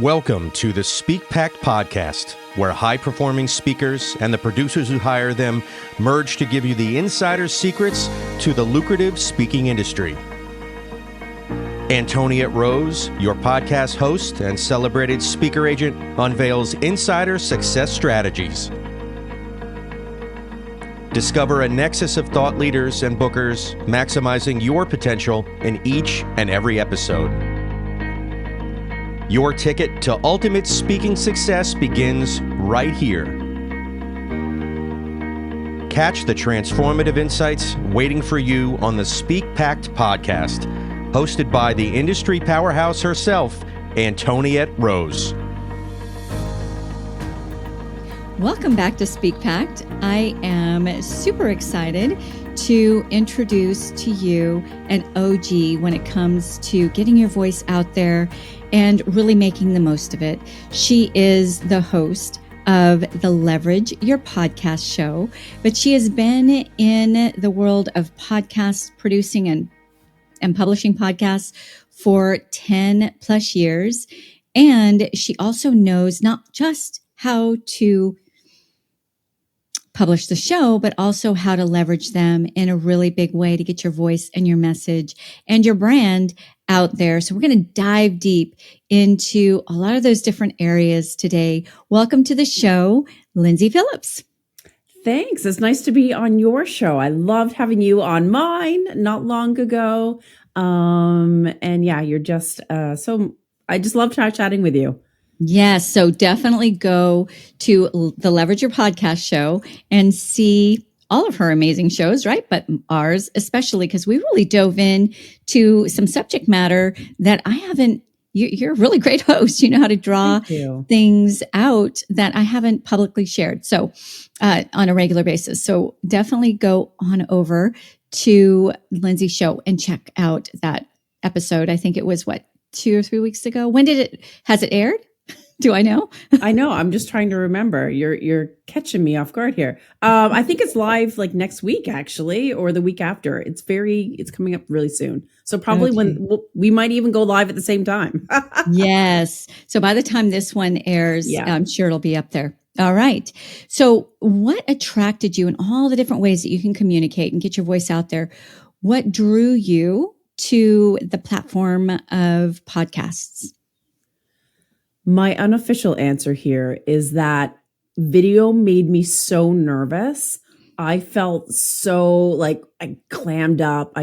Welcome to the SPEAKPact podcast, where high-performing speakers and the producers who hire them merge to give you the insider secrets to the lucrative speaking industry. Antoniette Rose, your podcast host and celebrated speaker agent, unveils insider success strategies. Discover a nexus of thought leaders and bookers, maximizing your potential in each and every episode. Your ticket to ultimate speaking success begins right here. Catch the transformative insights waiting for you on the SPEAKPact podcast, hosted by the industry powerhouse herself, Antoniette Rose. Welcome back to SPEAKPact. I am super excited to introduce to you an OG when it comes to getting your voice out there and really making the most of it. She is the host of the Leverage Your Podcast show, but she has been in the world of podcast producing and publishing podcasts for 10 plus years. And she also knows not just how to publish the show, but also how to leverage them in a really big way to get your voice and your message and your brand out there. So we're going to dive deep into a lot of those different areas today. Welcome to the show, Lyndsay Phillips. Thanks. It's nice to be on your show. I loved having you on mine not long ago. And yeah, you're just I just love chatting with you. Yes. So definitely go to the Leverage Your Podcast show and see all of her amazing shows, right? But ours, especially because we really dove in to some subject matter that I haven't, you're a really great host. You know how to draw things out that I haven't publicly shared. So on a regular basis. So definitely go on over to Lyndsay's show and check out that episode. I think it was 2 or 3 weeks ago. Has it aired? Do I know? I know. I'm just trying to remember. You're catching me off guard here. I think it's live like next week, actually, or the week after. It's coming up really soon. So probably when we might even go live at the same time. Yes. So by the time this one airs, I'm sure it'll be up there. All right. So what attracted you in all the different ways that you can communicate and get your voice out there? What drew you to the platform of podcasts? My unofficial answer here is that video made me so nervous. I felt so like I clammed up.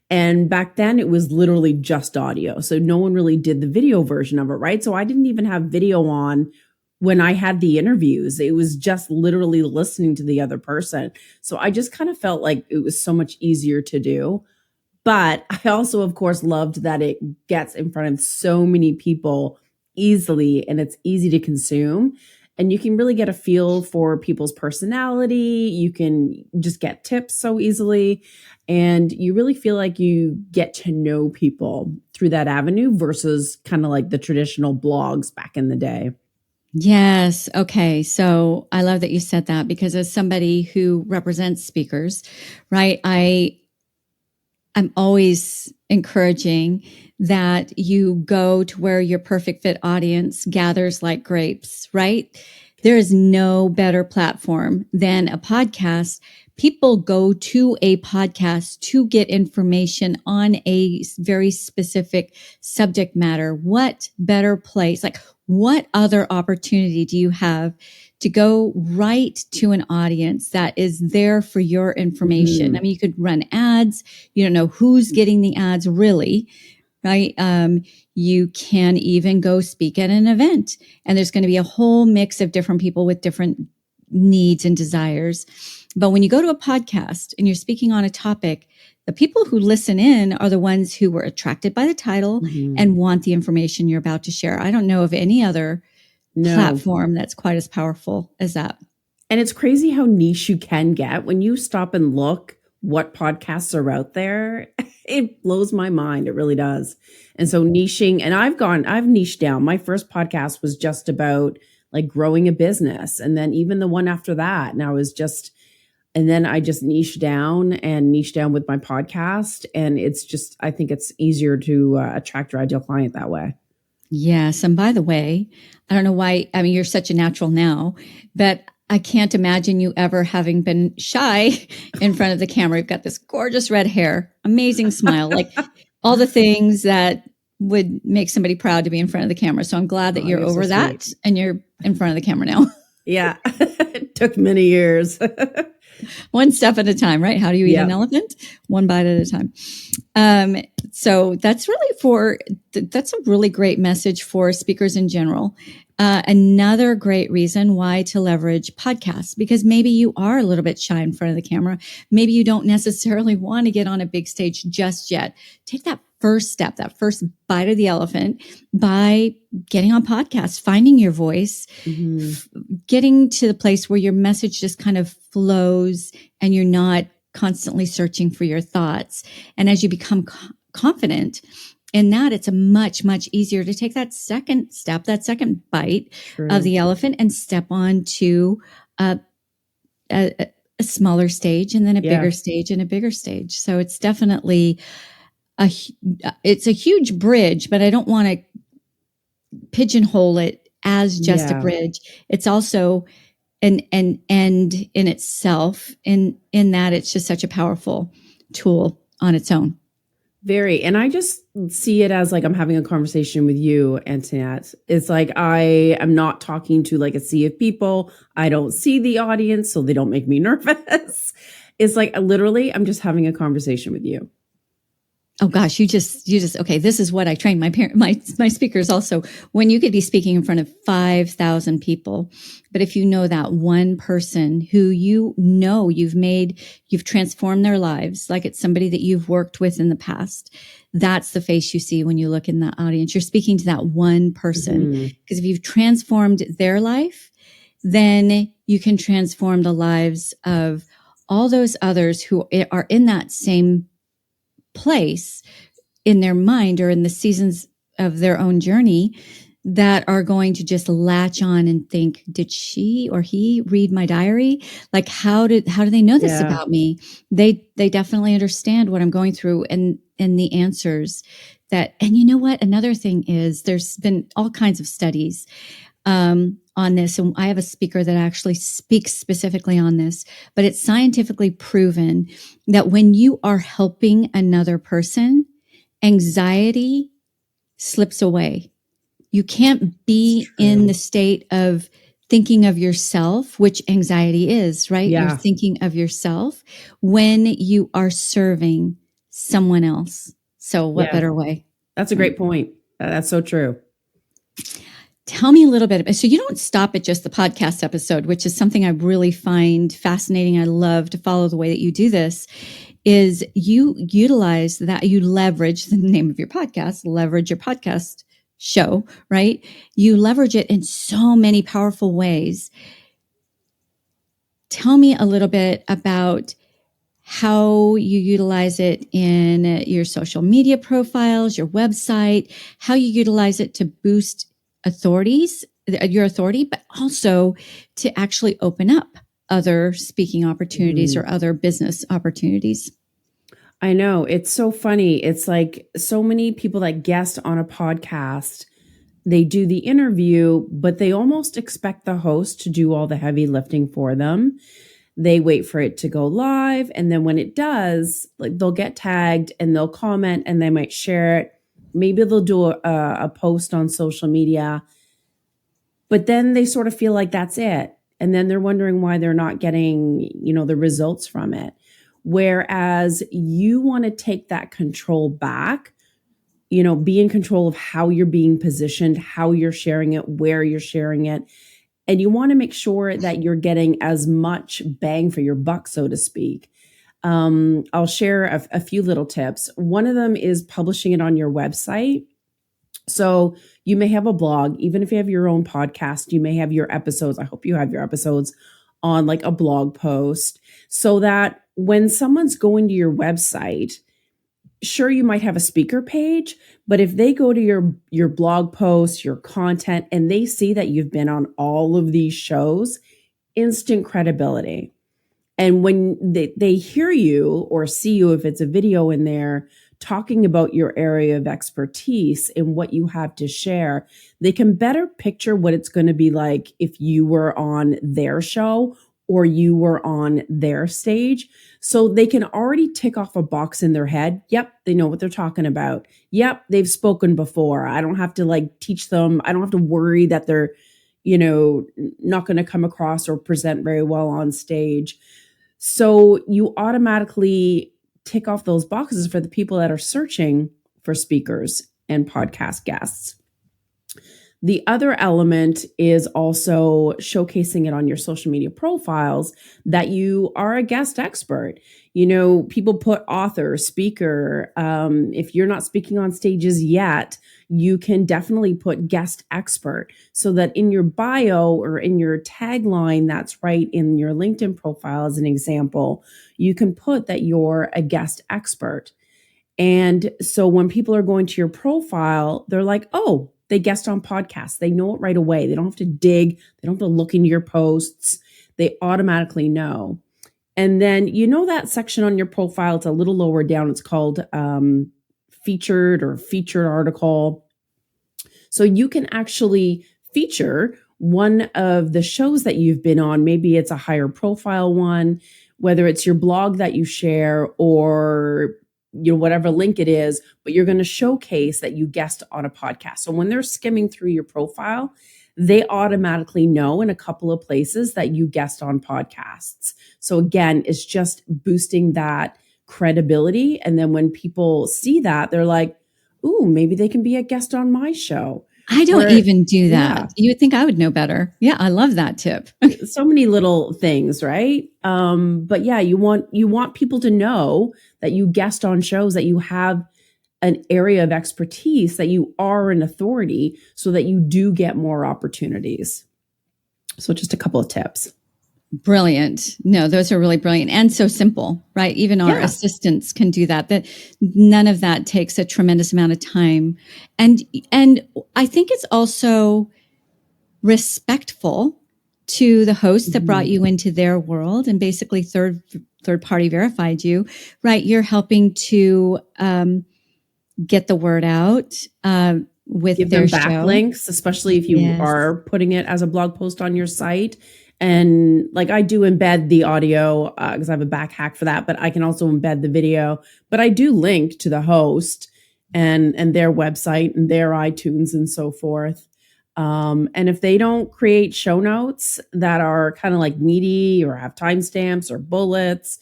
And back then it was literally just audio. So no one really did the video version of it, right? So I didn't even have video on when I had the interviews. It was just literally listening to the other person. So I just kind of felt like it was so much easier to do. But I also, of course, loved that it gets in front of so many people easily and it's easy to consume. And you can really get a feel for people's personality. You can just get tips so easily. And you really feel like you get to know people through that avenue versus kind of like the traditional blogs back in the day. Yes. Okay. So I love that you said that because as somebody who represents speakers, right, I'm always encouraging that you go to where your perfect fit audience gathers like grapes, right? There is no better platform than a podcast. People go to a podcast to get information on a very specific subject matter. What better place? Like, what other opportunity do you have to go right to an audience that is there for your information? Mm-hmm. I mean, you could run ads. You don't know who's getting the ads really, right? You can even go speak at an event and there's going to be a whole mix of different people with different needs and desires. But when you go to a podcast and you're speaking on a topic, the people who listen in are the ones who were attracted by the title and want the information you're about to share. I don't know of any other platform that's quite as powerful as that. And it's crazy how niche you can get when you stop and look what podcasts are out there. It blows my mind. It really does. And so niching, and I've niched down. My first podcast was just about like growing a business. And then even the one after that, and then I just niche down with my podcast. And it's just, I think it's easier to attract your ideal client that way. Yes. And by the way, I don't know why, I mean, you're such a natural now, but I can't imagine you ever having been shy in front of the camera. You've got this gorgeous red hair, amazing smile, like all the things that would make somebody proud to be in front of the camera. So I'm glad that Oh, you're you're so over that sweet. and you're in front of the camera now. Yeah. It took many years. One step at a time, right? How do you eat an Yeah. elephant? One bite at a time. So that's that's a really great message for speakers in general. Another great reason why to leverage podcasts, because maybe you are a little bit shy in front of the camera. Maybe you don't necessarily want to get on a big stage just yet. Take that first step, that first bite of the elephant by getting on podcasts, finding your voice, getting to the place where your message just kind of flows and you're not constantly searching for your thoughts. And as you become confident in that, it's a much, much easier to take that second step, that second bite True. of the elephant and step on to a smaller stage and then a bigger stage and a bigger stage. So it's definitely it's a huge bridge, but I don't want to pigeonhole it as just a bridge. It's also an end in itself, in that it's just such a powerful tool on its own. Very. And I just see it as like I'm having a conversation with you, Antoniette. It's like I am not talking to like a sea of people. I don't see the audience, so they don't make me nervous. It's like literally I'm just having a conversation with you. Oh gosh, you just okay. This is what I train my speakers also. When you could be speaking in front of 5,000 people, but if you know that one person who you know you've transformed their lives, like it's somebody that you've worked with in the past, that's the face you see when you look in the audience. You're speaking to that one person, because if you've transformed their life, then you can transform the lives of all those others who are in that same place in their mind or in the seasons of their own journey, that are going to just latch on and think, did she or he read my diary? Like, how do they know this about me? They definitely understand what I'm going through and the answers that, and you know what? Another thing is there's been all kinds of studies on this. And I have a speaker that actually speaks specifically on this, but it's scientifically proven that when you are helping another person, anxiety slips away. You can't be in the state of thinking of yourself, which anxiety is, right? Yeah. You're thinking of yourself when you are serving someone else. So what better way? That's a great point. That's so true. Tell me a little bit. So you don't stop at just the podcast episode, which is something I really find fascinating. I love to follow the way that you do this. Is you utilize that, you leverage the name of your podcast, leverage your podcast show, right? You leverage it in so many powerful ways. Tell me a little bit about how you utilize it in your social media profiles, your website, how you utilize it to boost your authority, but also to actually open up other speaking opportunities or other business opportunities. I know. It's so funny. It's like so many people that guest on a podcast, they do the interview, but they almost expect the host to do all the heavy lifting for them. They wait for it to go live. And then when it does, like they'll get tagged and they'll comment and they might share it. Maybe they'll do a post on social media, but then they sort of feel like that's it. And then they're wondering why they're not getting, the results from it. Whereas you want to take that control back, be in control of how you're being positioned, how you're sharing it, where you're sharing it. And you want to make sure that you're getting as much bang for your buck, so to speak. I'll share a few little tips. One of them is publishing it on your website. So you may have a blog, even if you have your own podcast, you may have your episodes. I hope you have your episodes on like a blog post, so that when someone's going to your website, sure, you might have a speaker page, but if they go to your blog posts, your content, and they see that you've been on all of these shows, instant credibility. And when they hear you or see you, if it's a video in there, talking about your area of expertise and what you have to share, they can better picture what it's going to be like if you were on their show or you were on their stage. So they can already tick off a box in their head. Yep, they know what they're talking about. Yep, they've spoken before. I don't have to like teach them. I don't have to worry that they're, not going to come across or present very well on stage. So you automatically tick off those boxes for the people that are searching for speakers and podcast guests. The other element is also showcasing it on your social media profiles that you are a guest expert. People put author, speaker. If you're not speaking on stages yet, you can definitely put guest expert so that in your bio or in your tagline, that's right in your LinkedIn profile as an example, you can put that you're a guest expert. And so when people are going to your profile, they're like, oh, they guest on podcasts. They know it right away. They don't have to dig. They don't have to look into your posts. They automatically know. And then, that section on your profile, it's a little lower down. It's called featured article. So you can actually feature one of the shows that you've been on. Maybe it's a higher profile one, whether it's your blog that you share or whatever link it is, but you're going to showcase that you guest on a podcast. So when they're skimming through your profile, they automatically know in a couple of places that you guest on podcasts. So again, it's just boosting that credibility. And then when people see that, they're like, ooh, maybe they can be a guest on my show. I don't even do that. Yeah. You would think I would know better. Yeah, I love that tip. So many little things, right? But yeah, you want people to know that you guest on shows, that you have an area of expertise, that you are an authority, so that you do get more opportunities. So just a couple of tips. Brilliant. No, those are really brilliant and so simple, right? Even our assistants can do that. That none of that takes a tremendous amount of time. And I think it's also respectful to the host that brought you into their world and basically third party verified you, right? You're helping to get the word out with give their them backlinks, especially if you are putting it as a blog post on your site. And like I do embed the audio because I have a back hack for that, but I can also embed the video. But I do link to the host and their website and their iTunes and so forth. And if they don't create show notes that are kind of like meaty or have timestamps or bullets,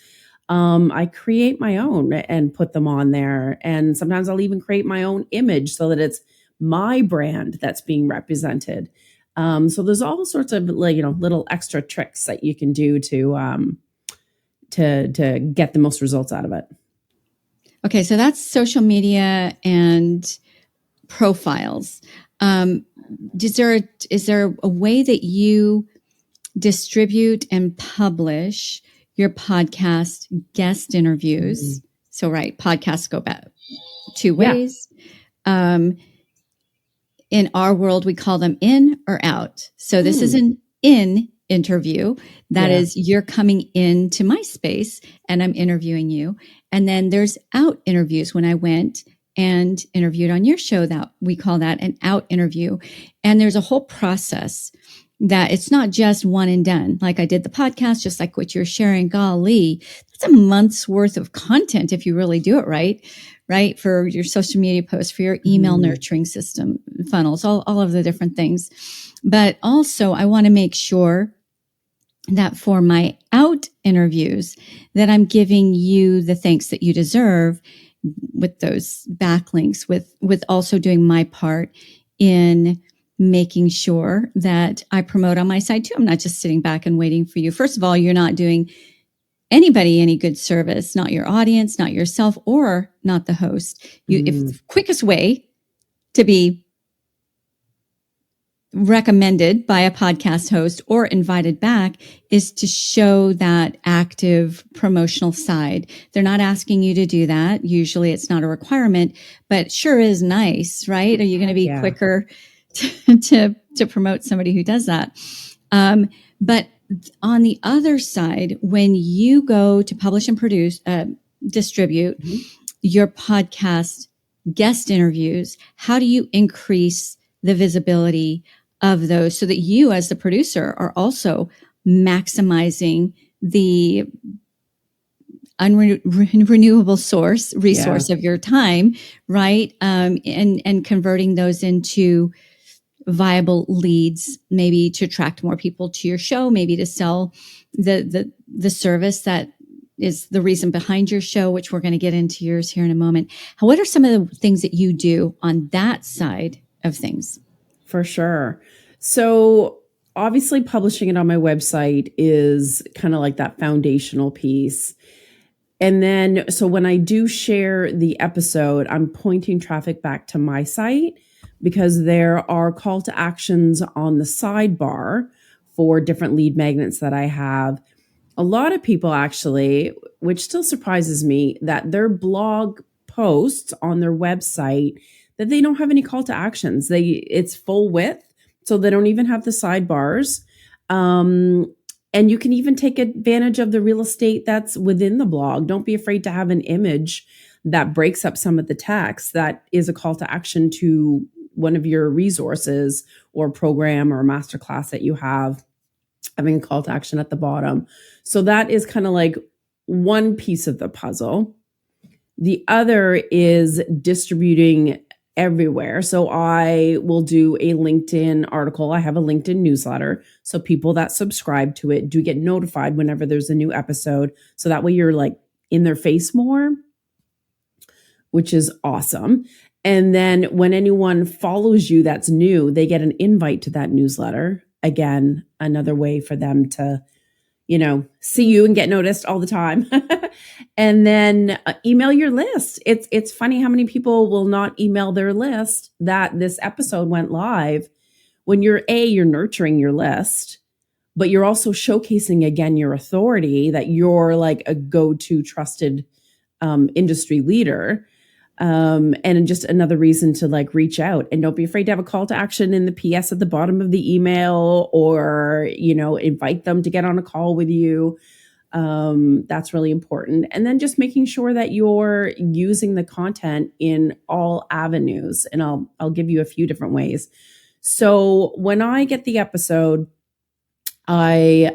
I create my own and put them on there. And sometimes I'll even create my own image so that it's my brand that's being represented. So there's all sorts of little extra tricks that you can do to get the most results out of it. Okay, so that's social media and profiles. Is there a way that you distribute and publish your podcast guest interviews? Mm-hmm. So, right, podcasts go back two ways. In our world, we call them in or out. So this is an in interview. That is, you're coming into my space and I'm interviewing you. And then there's out interviews when I went and interviewed on your show, that we call that an out interview. And there's a whole process that it's not just one and done. Like I did the podcast, just like what you're sharing, golly, that's a month's worth of content if you really do it right? For your social media posts, for your email nurturing system, funnels, all of the different things. But also I want to make sure that for my out interviews that I'm giving you the thanks that you deserve with those backlinks, with also doing my part in making sure that I promote on my side too. I'm not just sitting back and waiting for you. First of all, you're not doing anybody any good service, not your audience, not yourself, or not the host. If the quickest way to be recommended by a podcast host or invited back is to show that active promotional side. They're not asking you to do that. Usually it's not a requirement, but it sure is nice, right? Are you going to be quicker to promote somebody who does that? But on the other side, when you go to publish and produce, distribute, your podcast guest interviews, how do you increase the visibility of those so that you as the producer are also maximizing the unrenewable resource of your time, right? And converting those into viable leads, maybe to attract more people to your show, maybe to sell the service that is the reason behind your show, which we're going to get into yours here in a moment. What are some of the things that you do on that side of things? For sure. So obviously publishing it on my website is kind of like that foundational piece. And then, so when I do share the episode, I'm pointing traffic back to my site because there are call to actions on the sidebar for different lead magnets that I have. A lot of people actually, which still surprises me, that their blog posts on their website that they don't have any call to actions. It's full width, so they don't even have the sidebars. And you can even take advantage of the real estate that's within the blog. Don't be afraid to have an image that breaks up some of the text that is a call to action to one of your resources or program or masterclass that you have, having a call to action at the bottom. So that is kind of like one piece of the puzzle. The other is distributing everywhere. So I will do a LinkedIn article. I have a LinkedIn newsletter. So people that subscribe to it do get notified whenever there's a new episode. So that way you're like in their face more, which is awesome. And then when anyone follows you that's new, they get an invite to that newsletter. Again, another way for them to, see you and get noticed all the time. And then email your list. It's funny how many people will not email their list that this episode went live when you're nurturing your list, but you're also showcasing again your authority, that you're like a go-to trusted industry leader. And just another reason to like reach out, and don't be afraid to have a call to action in the PS at the bottom of the email, or, invite them to get on a call with you. That's really important. And then just making sure that you're using the content in all avenues. And I'll give you a few different ways. So when I get the episode, I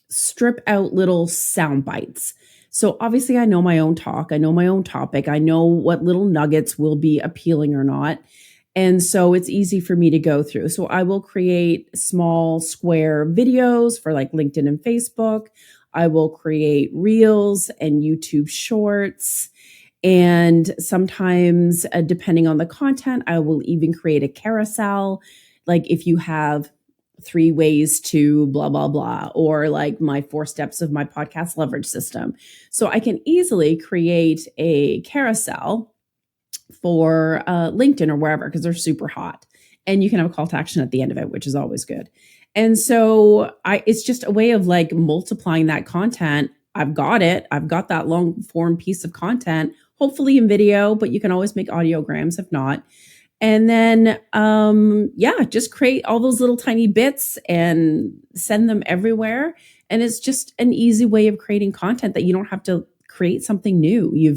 strip out little sound bites. So obviously I know my own talk. I know my own topic. I know what little nuggets will be appealing or not. And so it's easy for me to go through. So I will create small square videos for like LinkedIn and Facebook. I will create reels and YouTube shorts. And sometimes, depending on the content, I will even create a carousel. Like if you have 3 ways to blah, blah, blah, or like my 4 steps of my podcast leverage system. So I can easily create a carousel for LinkedIn or wherever, because they're super hot. And you can have a call to action at the end of it, which is always good. And so it's just a way of like multiplying that content. I've got it. I've got that long form piece of content, hopefully in video, but you can always make audiograms if not. And then, just create all those little tiny bits and send them everywhere. And it's just an easy way of creating content that you don't have to create something new.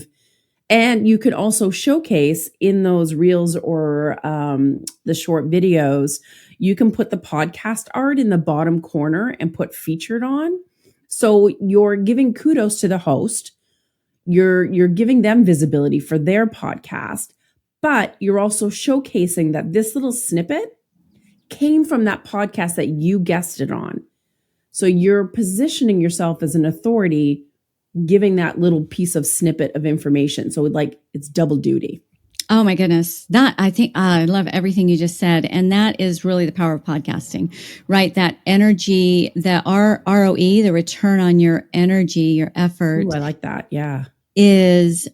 And you could also showcase in those reels or the short videos, you can put the podcast art in the bottom corner and put featured on. So you're giving kudos to the host. You're giving them visibility for their podcast. But you're also showcasing that this little snippet came from that podcast that you guested on. So you're positioning yourself as an authority, giving that little piece of snippet of information. So it's double duty. Oh my goodness. I love everything you just said. And that is really the power of podcasting, right? That energy, the ROE, the return on your energy, your effort. Ooh, I like that. Yeah. Is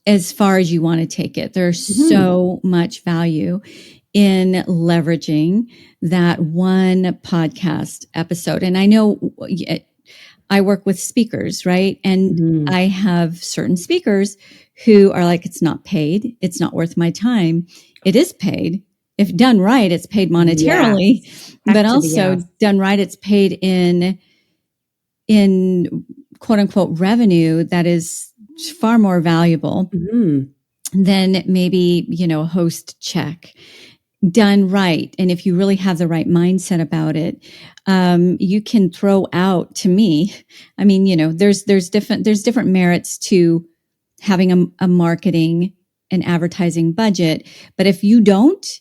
as far as you want to take it. There's so much value in leveraging that one podcast episode. And I know I work with speakers, right? And I have certain speakers who are like, it's not paid. It's not worth my time. It is paid. If done right, it's paid monetarily, but also done right, it's paid in quote unquote revenue that is far more valuable Mhm. than maybe, a host check done right. And if you really have the right mindset about it, you can throw out, to me, I mean, there's different merits to having a marketing and advertising budget. But if you don't,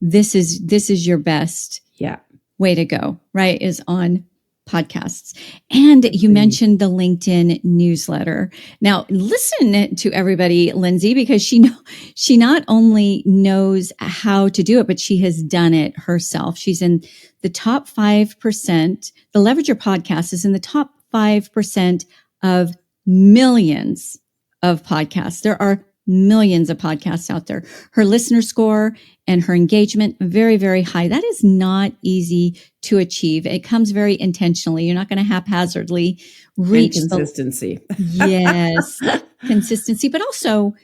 this is your best Yeah. way to go, right? Is on podcasts. And you mentioned the LinkedIn newsletter. Now listen to everybody, Lyndsay, because she not only knows how to do it, but she has done it herself. She's in the top 5%. The Leverage Your Podcast is in the top 5% of millions of podcasts. There are millions of podcasts out there. Her listener score and her engagement, very, very high. That is not easy to achieve. It comes very intentionally. You're not going to haphazardly reach and consistency. Yes, consistency, but also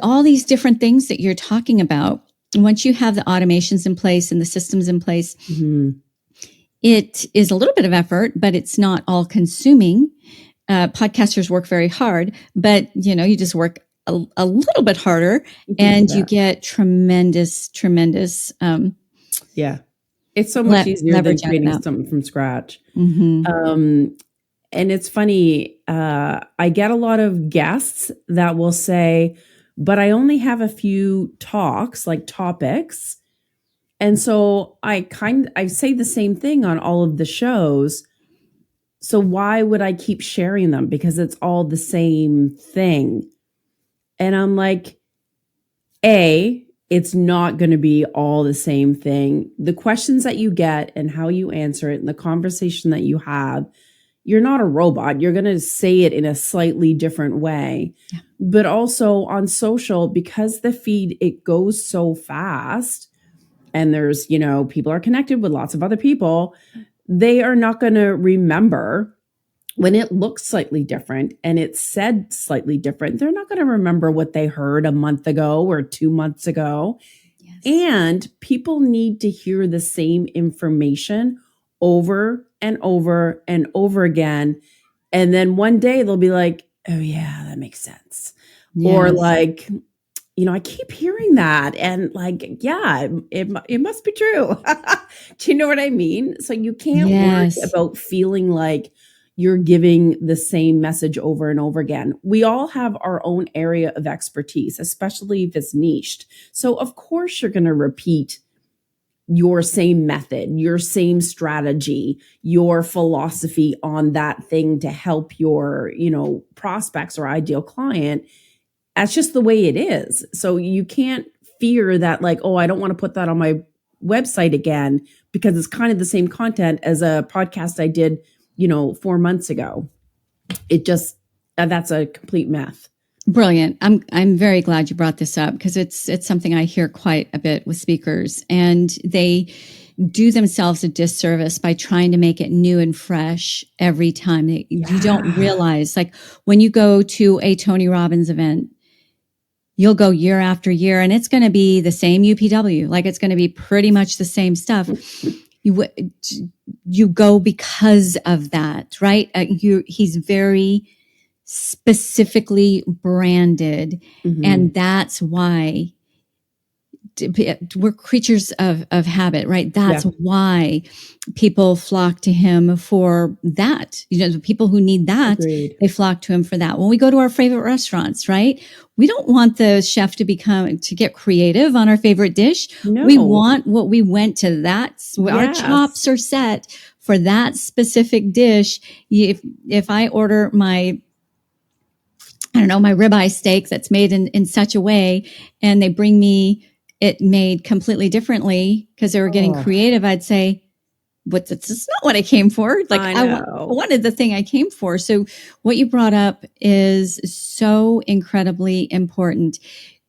all these different things that you're talking about. Once you have the automations in place and the systems in place, it is a little bit of effort, but it's not all consuming. Podcasters work very hard, but you just work a little bit harder and you get tremendous, yeah. It's so much easier than creating something from scratch. And it's funny. I get a lot of guests that will say, but I only have a few talks, like topics. And so I say the same thing on all of the shows. So why would I keep sharing them? Because it's all the same thing. And I'm like, it's not going to be all the same thing. The questions that you get and how you answer it and the conversation that you have, you're not a robot. You're going to say it in a slightly different way. Yeah. But also on social, because the feed, it goes so fast and there's, people are connected with lots of other people. They are not going to remember when it looks slightly different and it's said slightly different. They're not going to remember what they heard a month ago or 2 months ago. Yes. And people need to hear the same information over and over and over again. And then one day they'll be like, oh yeah, that makes sense. Yes. Or like, I keep hearing that and like, yeah, it must be true. Do you know what I mean? So you can't worry about feeling like you're giving the same message over and over again. We all have our own area of expertise, especially if it's niched. So of course you're going to repeat your same method, your same strategy, your philosophy on that thing to help your, prospects or ideal client. That's just the way it is. So you can't fear that like, oh, I don't want to put that on my website again because it's kind of the same content as a podcast I did 4 months ago. It just, that's a complete myth. Brilliant. I'm very glad you brought this up because it's something I hear quite a bit with speakers, and they do themselves a disservice by trying to make it new and fresh every time. You don't realize, like when you go to a Tony Robbins event, you'll go year after year and it's going to be the same UPW. Like it's going to be pretty much the same stuff. You go because of that, right? He's very specifically branded, and that's why we're creatures of habit, right? That's why people flock to him for that. The people who need that, they flock to him for that. When we go to our favorite restaurants, right? We don't want the chef to get creative on our favorite dish. No. We want what we went to. Our chops are set for that specific dish. If I order my ribeye steak that's made in such a way, and they bring me it made completely differently because they were getting creative, I'd say, but that's not what I came for. Like I wanted the thing I came for. So what you brought up is so incredibly important.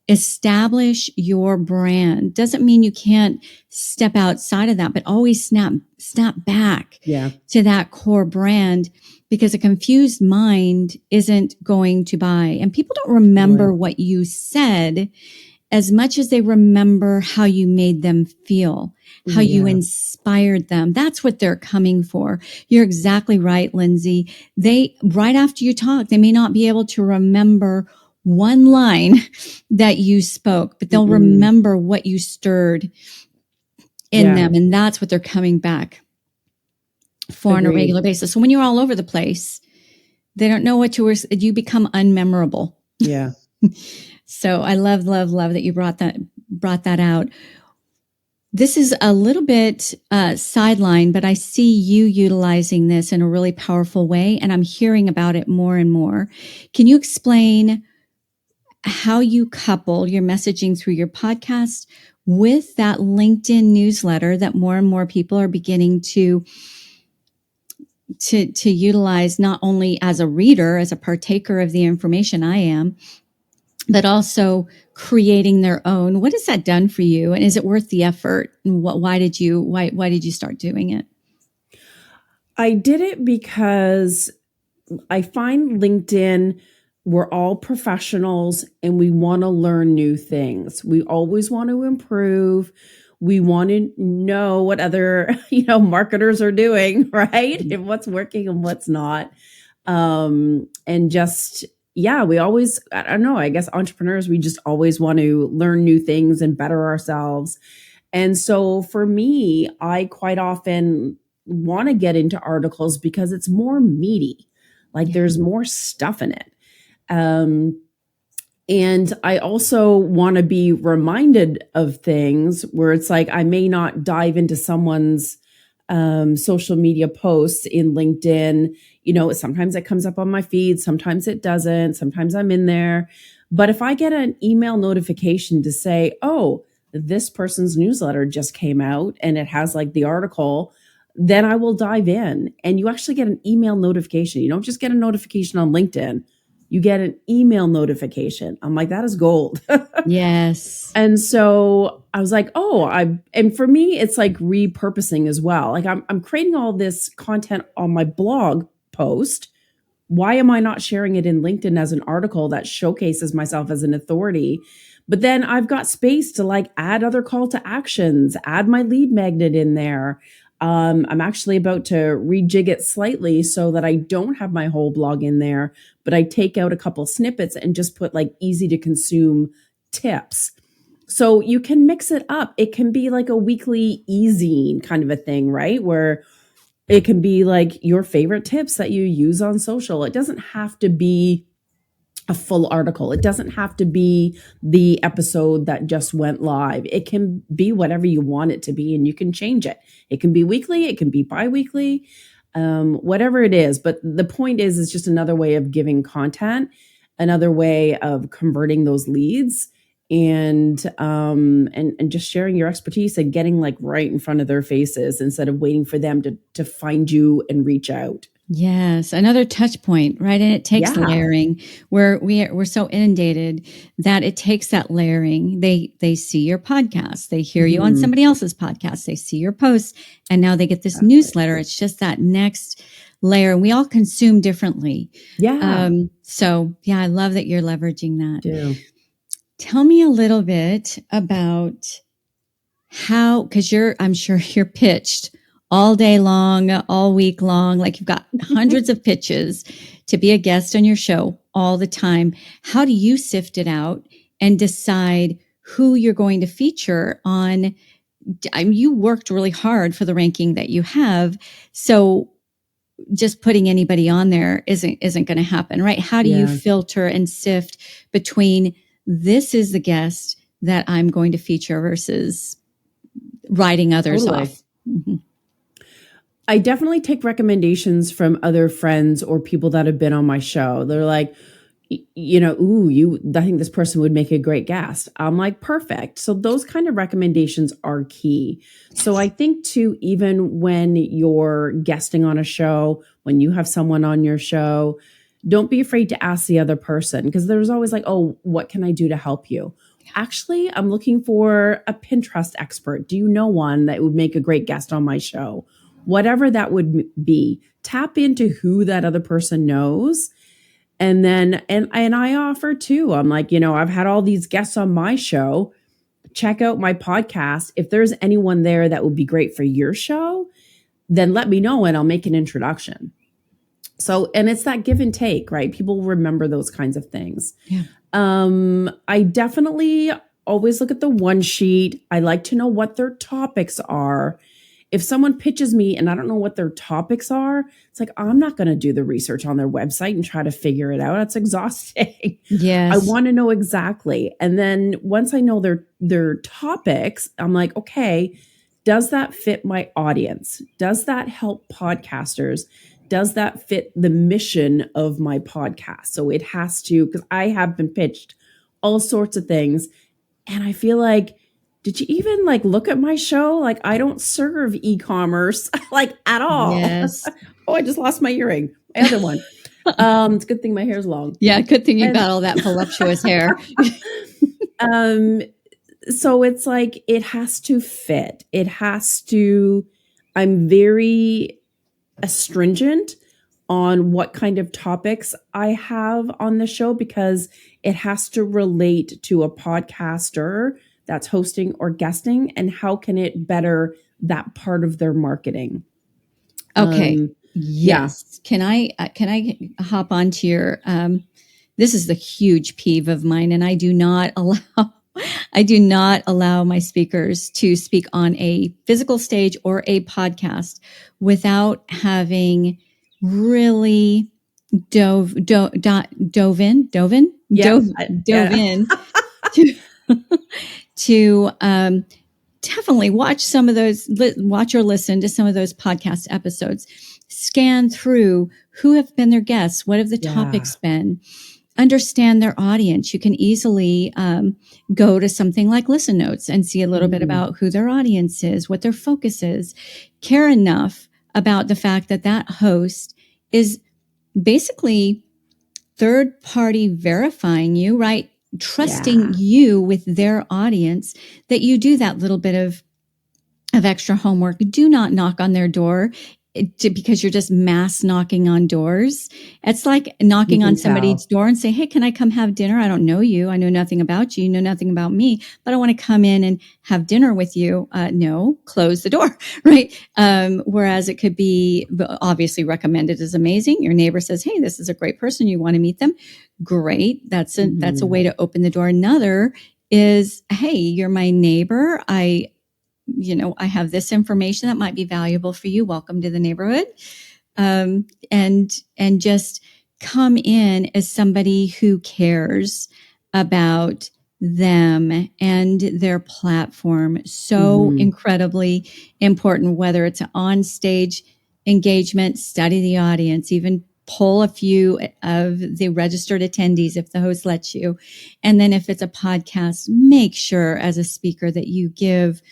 Establish your brand. Doesn't mean you can't step outside of that, but always snap back to that core brand, because a confused mind isn't going to buy. And people don't remember what you said as much as they remember how you made them feel, how you inspired them. That's what they're coming for. You're exactly right, Lyndsay. Right after you talk, they may not be able to remember one line that you spoke, but they'll remember what you stirred in them. And that's what they're coming back for on a regular basis. So when you're all over the place, they don't know what you become unmemorable. Yeah. So I love that you brought that out. This is a little bit sideline, but I see you utilizing this in a really powerful way, and I'm hearing about it more and more. Can you explain how you couple your messaging through your podcast with that LinkedIn newsletter that more and more people are beginning to utilize, not only as a reader, as a partaker of the information I am, but also creating their own? What has that done for you? And is it worth the effort? And why did you start doing it? I did it because I find LinkedIn, we're all professionals and we want to learn new things. We always want to improve. We want to know what other, marketers are doing, right? And what's working and what's not. And just, we always, I don't know, I guess entrepreneurs, we just always want to learn new things and better ourselves. And so for me, I quite often want to get into articles because it's more meaty. Like there's more stuff in it. And I also want to be reminded of things where it's like, I may not dive into someone's social media posts in LinkedIn. Sometimes it comes up on my feed. Sometimes it doesn't. Sometimes I'm in there. But if I get an email notification to say, oh, this person's newsletter just came out and it has like the article, then I will dive in. And you actually get an email notification. You don't just get a notification on LinkedIn. You get an email notification. I'm like, that is gold. Yes. And so I was like, and for me, it's like repurposing as well. Like I'm creating all this content on my blog post. Why am I not sharing it in LinkedIn as an article that showcases myself as an authority? But then I've got space to like add other call to actions, add my lead magnet in there. I'm actually about to rejig it slightly so that I don't have my whole blog in there, but I take out a couple snippets and just put like easy to consume tips. So you can mix it up. It can be like a weekly e-zine kind of a thing, right? Where it can be like your favorite tips that you use on social. It doesn't have to be a full article. It doesn't have to be the episode that just went live. It can be whatever you want it to be, and you can change it. It can be weekly. It can be bi-weekly, whatever it is. But the point is, it's just another way of giving content, another way of converting those leads, and just sharing your expertise and getting like right in front of their faces instead of waiting for them to find you and reach out. Yes, another touch point, right? And it takes layering. We're so inundated that it takes that layering. They see your podcast, they hear you on somebody else's podcast, they see your posts, and now they get this newsletter. It's just that next layer, and we all consume differently. Yeah. I love that you're leveraging that. Do. Tell me a little bit about how, because I'm sure you're pitched all day long, all week long, like you've got hundreds of pitches to be a guest on your show all the time. How do you sift it out and decide who you're going to feature on? You worked really hard for the ranking that you have. So just putting anybody on there isn't going to happen, right? How do you filter and sift between this is the guest that I'm going to feature versus writing others off? Mm-hmm. I definitely take recommendations from other friends or people that have been on my show. They're like, I think this person would make a great guest. I'm like, perfect. So those kind of recommendations are key. So I think too, even when you're guesting on a show, when you have someone on your show, don't be afraid to ask the other person, because there's always like, oh, what can I do to help you? Actually, I'm looking for a Pinterest expert. Do you know one that would make a great guest on my show? Whatever that would be, tap into who that other person knows And then, and I offer too. I'm like, I've had all these guests on my show. Check out my podcast. If there's anyone there that would be great for your show, then let me know and I'll make an introduction. So, and it's that give and take, right? People remember those kinds of things. Yeah. I definitely always look at the one sheet. I like to know what their topics are. If someone pitches me and I don't know what their topics are, it's like, I'm not going to do the research on their website and try to figure it out. It's exhausting. Yes. I want to know exactly. And then once I know their topics, I'm like, okay, does that fit my audience? Does that help podcasters? Does that fit the mission of my podcast? So it has to, because I have been pitched all sorts of things. And I feel like, did you even look at my show? I don't serve e-commerce at all. Yes. Oh, I just lost my earring. My other one. It's a good thing my hair's long. Yeah. Good thing you got all that voluptuous hair. So it's it has to fit. It has to, I'm very astringent on what kind of topics I have on the show because it has to relate to a podcaster that's hosting or guesting, and how can it better that part of their marketing? Okay. Yes. Can I hop onto your, this is the huge peeve of mine, and I do not allow my speakers to speak on a physical stage or a podcast without having really dove in to definitely watch or listen to some of those podcast episodes, scan through who have been their guests, what have the topics been, understand their audience. You can easily go to something like Listen Notes and see a little bit about who their audience is, what their focus is, care enough about the fact that host is basically third party verifying you, right? Trusting you with their audience, that you do that little bit of extra homework. Do not knock on their door because you're just mass knocking on doors. It's like knocking on somebody's door and say, hey, can I come have dinner? I don't know you. I know nothing about you. You know nothing about me, but I want to come in and have dinner with you. No, close the door, right? Whereas it could be obviously recommended as amazing. Your neighbor says, hey, this is a great person. You want to meet them? Great. That's a way to open the door. Another is, hey, you're my neighbor. I have this information that might be valuable for you. Welcome to the neighborhood. And just come in as somebody who cares about them and their platform. So incredibly important, whether it's an on-stage engagement, study the audience, even poll a few of the registered attendees if the host lets you. And then if it's a podcast, make sure as a speaker that you give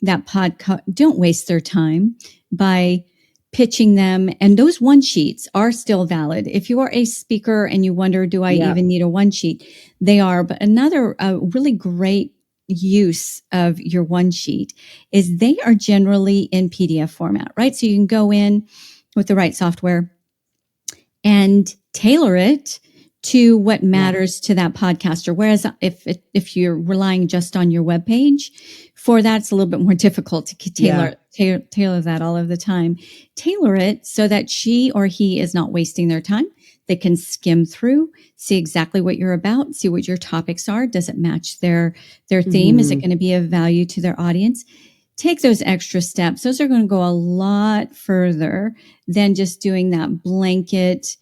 that podcast, don't waste their time by pitching them. And those one sheets are still valid. If you are a speaker and you wonder, do I even need a one sheet? They are. But another really great use of your one sheet is they are generally in PDF format, right? So you can go in with the right software and tailor it to what matters to that podcaster. Whereas if you're relying just on your webpage, for that, it's a little bit more difficult to tailor that all of the time. Tailor it so that she or he is not wasting their time. They can skim through, see exactly what you're about, see what your topics are. Does it match their theme? Is it going to be of value to their audience? Take those extra steps. Those are going to go a lot further than just doing that blanket,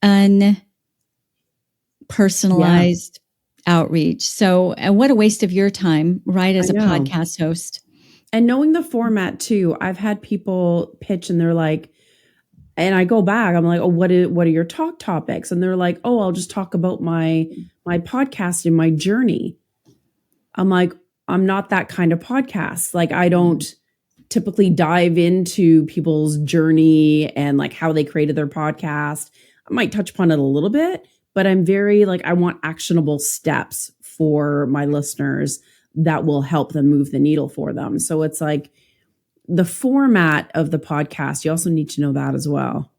unpersonalized outreach. So what a waste of your time, right? As a podcast host. And knowing the format too. I've had people pitch and they're like, and I go back, I'm like, oh, what are your talk topics? And they're like, oh, I'll just talk about my podcast and my journey. I'm like, I'm not that kind of podcast. I don't typically dive into people's journey and how they created their podcast. I might touch upon it a little bit, but I'm very I want actionable steps for my listeners that will help them move the needle for them. So it's the format of the podcast, you also need to know that as well.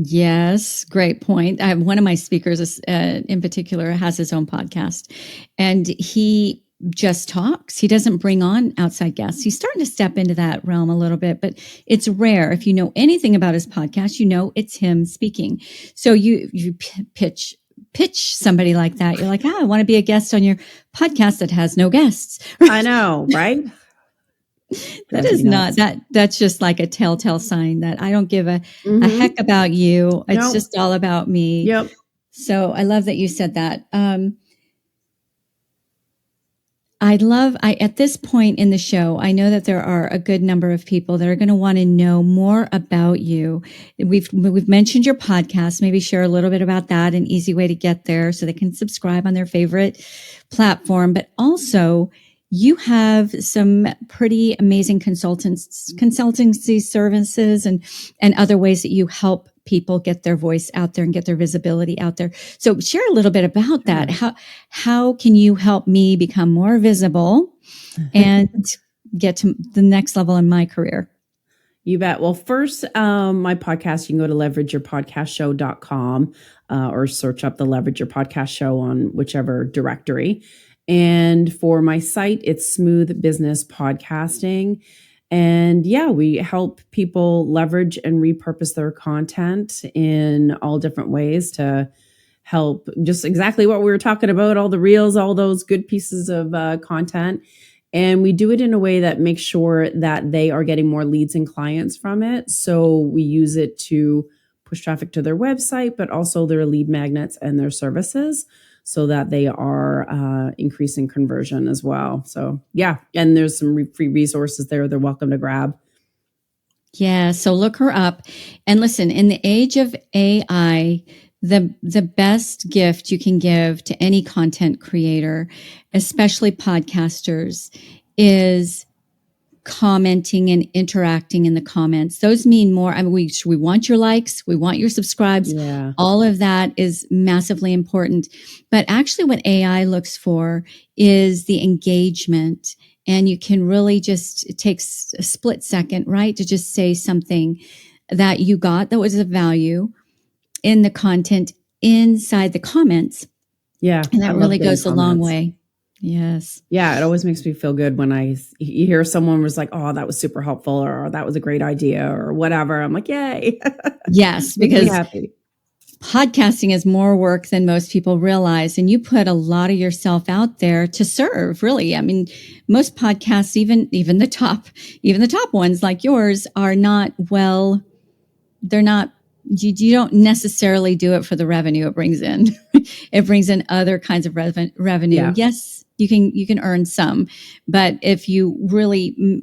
Yes, great point. I have one of my speakers in particular has his own podcast, and he just talks. He doesn't bring on outside guests. He's starting to step into that realm a little bit, but it's rare. If you know anything about his podcast, you know it's him speaking. So you pitch somebody like that. You're like, I want to be a guest on your podcast that has no guests. I know, right? That is not that's just like a telltale sign that I don't give a heck about you. It's just all about me. Yep. So I love that you said that. At this point in the show, I know that there are a good number of people that are going to want to know more about you. We've mentioned your podcast. Maybe share a little bit about that, an easy way to get there so they can subscribe on their favorite platform. But also, you have some pretty amazing consultancy services and other ways that you help people get their voice out there and get their visibility out there. So share a little bit about that. How can you help me become more visible and get to the next level in my career? You bet. Well, first, my podcast, you can go to leverageyourpodcastshow.com or search up the Leverage Your Podcast Show on whichever directory. And for my site, it's Smooth Business Podcasting. And yeah, we help people leverage and repurpose their content in all different ways to help just exactly what we were talking about, all the reels, all those good pieces of content. And we do it in a way that makes sure that they are getting more leads and clients from it. So we use it to push traffic to their website, but also their lead magnets and their services, so that they are increasing conversion as well. So yeah, and there's some free resources there they're welcome to grab. Yeah, so look her up. And listen, in the age of AI, the best gift you can give to any content creator, especially podcasters, is commenting and interacting in the comments. Those mean more. I mean, we want your likes, we want your subscribes. Yeah. All of that is massively important. But actually what AI looks for is the engagement. And you can really just, it takes a split second, right? To just say something that you got that was of value in the content inside the comments. Yeah. And that really goes a long way. Yes. Yeah. It always makes me feel good when you hear someone was like, oh, that was super helpful, or that was a great idea, or whatever. I'm like, yay. Yes. Because podcasting is more work than most people realize. And you put a lot of yourself out there to serve, really. I mean, most podcasts, even the top ones like yours are not, well, they're not, you don't necessarily do it for the revenue it brings in. It brings in other kinds of revenue. Yeah. Yes, you can earn some, but if you really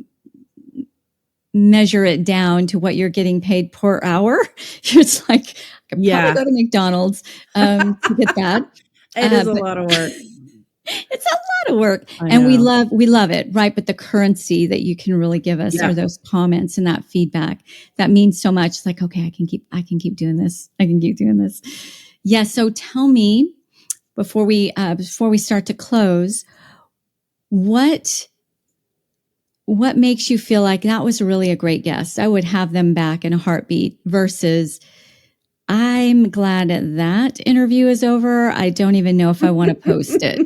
measure it down to what you're getting paid per hour, it's like, I could probably go to McDonald's to get that. It is a lot of work. It's a lot of work, and we love it, right? But the currency that you can really give us are those comments and that feedback. That means so much. It's like, okay, I can keep doing this. I can keep doing this. Yeah. So tell me, before we start to close, what makes you feel like that was really a great guest? I would have them back in a heartbeat, versus I'm glad that interview is over. I don't even know if I want to post it.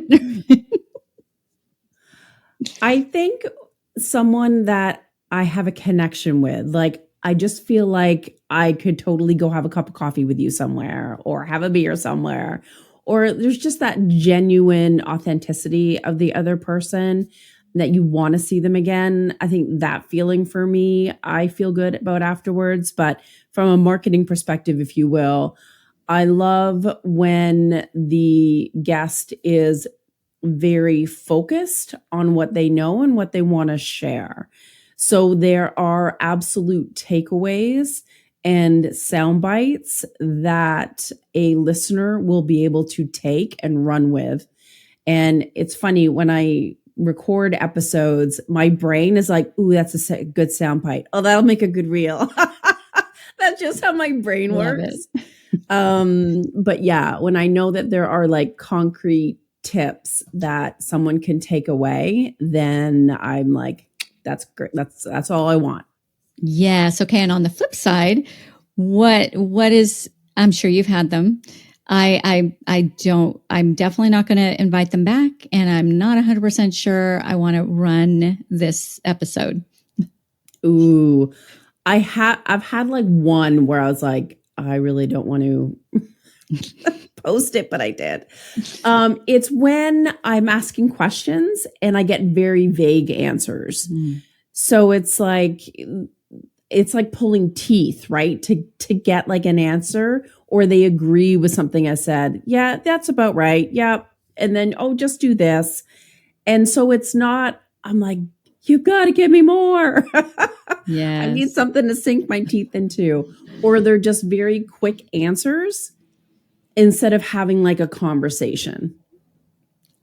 I think someone that I have a connection with, like, I just feel like I could totally go have a cup of coffee with you somewhere, or have a beer somewhere, or there's just that genuine authenticity of the other person that you want to see them again. I think that feeling for me, I feel good about afterwards. But from a marketing perspective, if you will, I love when the guest is very focused on what they know and what they want to share. So there are absolute takeaways and sound bites that a listener will be able to take and run with. And it's funny, when I record episodes, my brain is like, ooh, that's a good sound bite. Oh, that'll make a good reel. That's just how my brain works. But yeah, when I know that there are like concrete tips that someone can take away, then I'm like, that's great. That's all I want. Yes. Okay. And on the flip side, what is, I'm sure you've had them. I'm definitely not going to invite them back. And I'm not 100% sure I want to run this episode. Ooh, I've had like one where I was like, I really don't want to post it, but I did. It's when I'm asking questions and I get very vague answers. So it's like pulling teeth, right? To get like an answer, or they agree with something I said. Yeah, that's about right. Yeah. And then, oh, just do this. And so it's not, I'm like, you got to give me more. Yeah. I need something to sink my teeth into. Or they're just very quick answers instead of having like a conversation.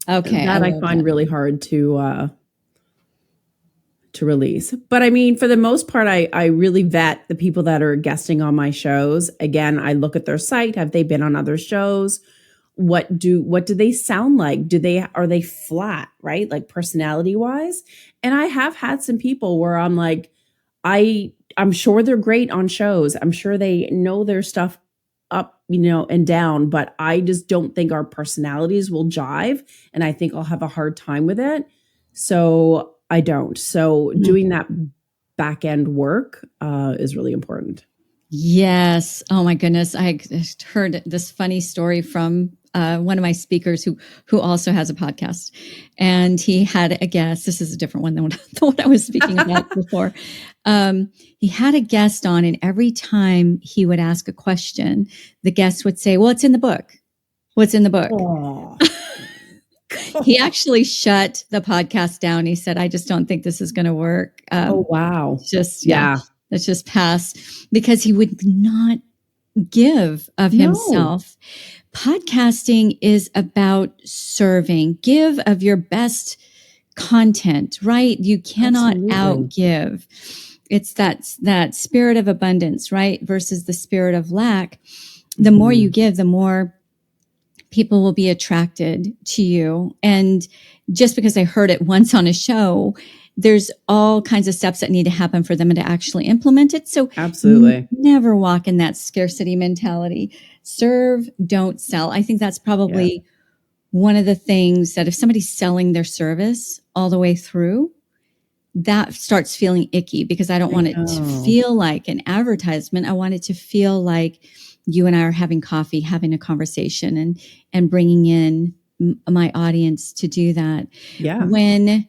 Okay. That I find really hard to release. But I mean, for the most part, I really vet the people that are guesting on my shows. Again, I look at their site. Have they been on other shows? What do they sound like? Are they flat, right? Like personality wise? And I have had some people where I'm like, I'm sure they're great on shows. I'm sure they know their stuff up, and down, but I just don't think our personalities will jive. And I think I'll have a hard time with it. So I don't. So doing that back end work is really important. Yes. Oh my goodness. I heard this funny story from one of my speakers who also has a podcast, and he had a guest. This is a different one than what I was speaking about before. He had a guest on, and every time he would ask a question, the guest would say, well, it's in the book. What's in the book? He actually shut the podcast down. He said, I just don't think this is going to work. Oh, wow. Let's just pass, because he would not give of himself. Podcasting is about serving. Give of your best content, right? You cannot outgive. It's that spirit of abundance, right? Versus the spirit of lack. The more you give, the more people will be attracted to you. And just because I heard it once on a show, there's all kinds of steps that need to happen for them to actually implement it. So absolutely never walk in that scarcity mentality. Serve, don't sell. I think that's probably one of the things that if somebody's selling their service all the way through, that starts feeling icky, because I don't want it to feel like an advertisement. I want it to feel like you and I are having coffee, having a conversation, and bringing in my audience to do that. Yeah. When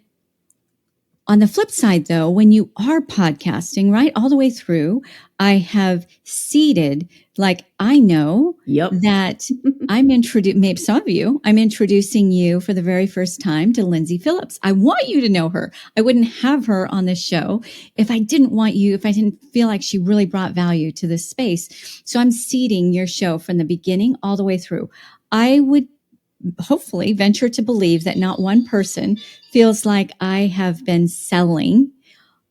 on the flip side, though, when you are podcasting, right, all the way through, I have seeded, like I know that I'm maybe some of you, I'm introducing you for the very first time to Lyndsay Phillips. I want you to know her. I wouldn't have her on this show if I didn't feel like she really brought value to this space. So I'm seeding your show from the beginning all the way through. I would hopefully venture to believe that not one person feels like I have been selling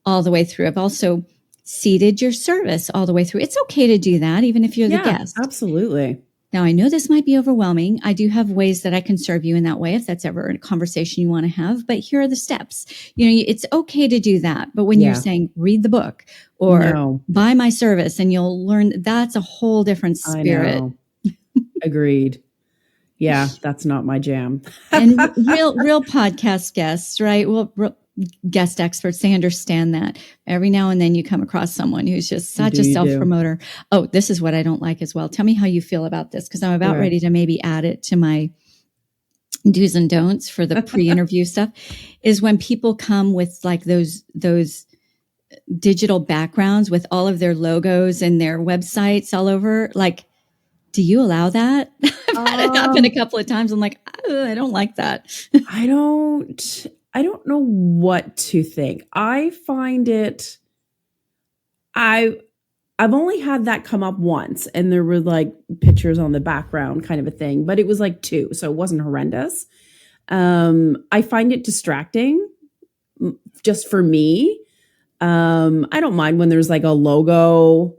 all the way through. I've also seeded your service all the way through. It's okay to do that, even if you're the guest. Absolutely. Now, I know this might be overwhelming. I do have ways that I can serve you in that way if that's ever a conversation you want to have. But here are the steps. It's okay to do that. But when you're saying read the book or buy my service and you'll learn, that's a whole different spirit. I know. Agreed. Yeah, that's not my jam. And real podcast guests, right? Well, guest experts, they understand that. Every now and then you come across someone who's just such a self-promoter. Oh, this is what I don't like as well. Tell me how you feel about this, because I'm about ready to maybe add it to my do's and don'ts for the pre-interview stuff, is when people come with like those digital backgrounds with all of their logos and their websites all over. Like, do you allow that? I've had it happen a couple of times. I'm like, I don't like that. I don't know what to think. I find it, I've only had that come up once, and there were like pictures on the background kind of a thing, but it was like 2, so it wasn't horrendous. I find it distracting just for me. I don't mind when there's like a logo,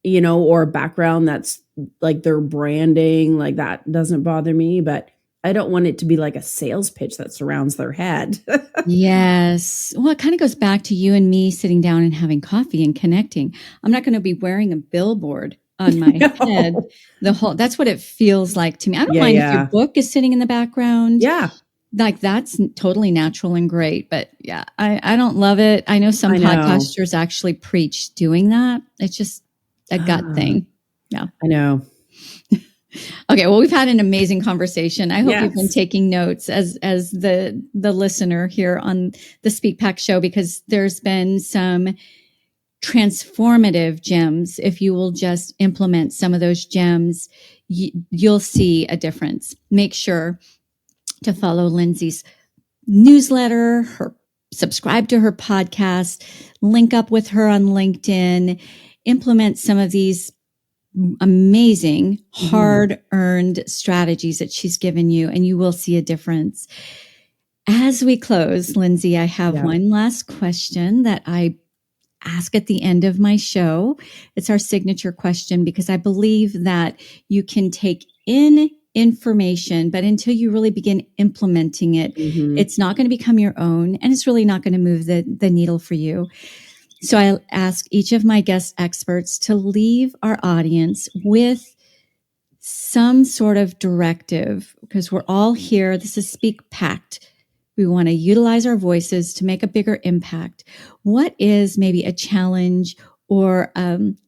or a background that's like their branding, like that doesn't bother me. But I don't want it to be like a sales pitch that surrounds their head. Yes. Well, it kind of goes back to you and me sitting down and having coffee and connecting. I'm not going to be wearing a billboard on my head that's what it feels like to me. I don't mind if your book is sitting in the background. Yeah. Like that's totally natural and great. But yeah, I don't love it. I know some podcasters actually preach doing that. It's just a gut thing. Yeah. I know. Okay, well, we've had an amazing conversation. I hope you've been taking notes as the listener here on the SpeakPact show, because there's been some transformative gems. If you will just implement some of those gems, you'll see a difference. Make sure to follow Lyndsy's newsletter, subscribe to her podcast, link up with her on LinkedIn, implement some of these amazing, hard-earned strategies that she's given you, and you will see a difference. As we close, Lyndsay, I have one last question that I ask at the end of my show. It's our signature question, because I believe that you can take in information, but until you really begin implementing it, it's not going to become your own, and it's really not going to move the needle for you. So I ask each of my guest experts to leave our audience with some sort of directive, because we're all here. This is SpeakPact. We want to utilize our voices to make a bigger impact. What is maybe a challenge or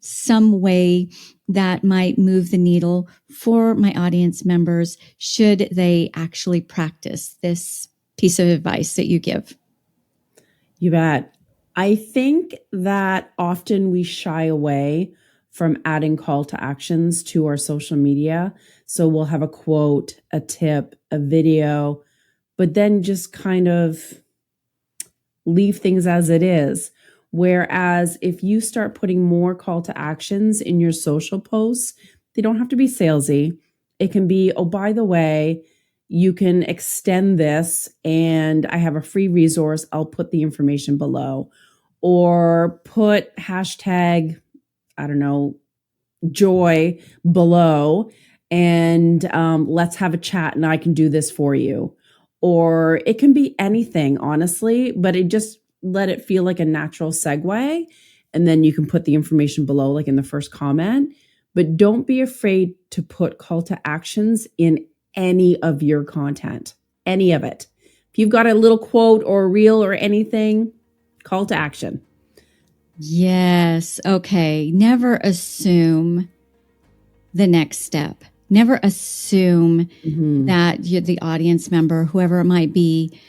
some way that might move the needle for my audience members should they actually practice this piece of advice that you give? You bet. I think that often we shy away from adding call to actions to our social media. So we'll have a quote, a tip, a video, but then just kind of leave things as it is. Whereas if you start putting more call to actions in your social posts, they don't have to be salesy. It can be, oh, by the way, you can extend this and I have a free resource. I'll put the information below. Or put hashtag, I don't know, joy below, and let's have a chat and I can do this for you. Or it can be anything, honestly, but it just let it feel like a natural segue. And then you can put the information below, like in the first comment. But don't be afraid to put call to actions in any of your content, any of it. If you've got a little quote or a reel or anything, call to action. Yes. Okay. Never assume the next step. Never assume that the audience member, whoever it might be,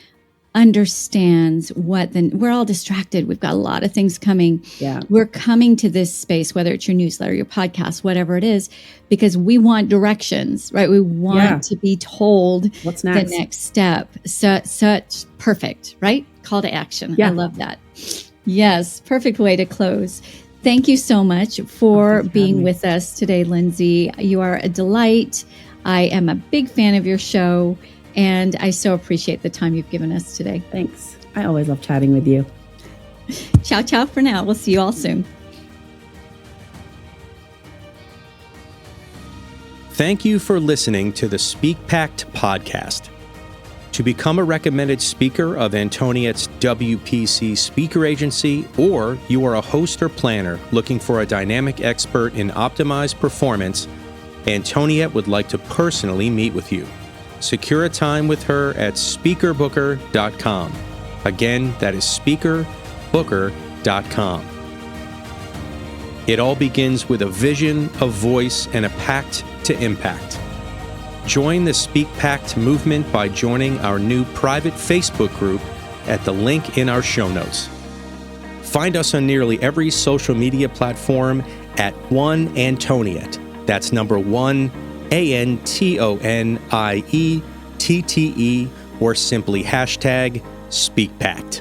understands we're all distracted. We've got a lot of things coming. Yeah. We're coming to this space, whether it's your newsletter, your podcast, whatever it is, because we want directions, right? We want to be told what's next, the next step. Such perfect, right? Call to action. I love that. Yes. Perfect way to close. Thank you so much for being with us today, Lyndsay. You are a delight. I am a big fan of your show, and I so appreciate the time you've given us today. Thanks. I always love chatting with you. Ciao, ciao for now. We'll see you all soon. Thank you for listening to the SpeakPact podcast. To become a recommended speaker of Antoniette's WPC speaker agency, or you are a host or planner looking for a dynamic expert in optimized performance, Antoniette would like to personally meet with you. Secure a time with her at speakerbooker.com. Again, that is speakerbooker.com. It all begins with a vision, a voice, and a pact to impact. Join the SpeakPact movement by joining our new private Facebook group at the link in our show notes. Find us on nearly every social media platform at One Antoniette. That's number 1, ANTONIETTE, or simply hashtag SpeakPact.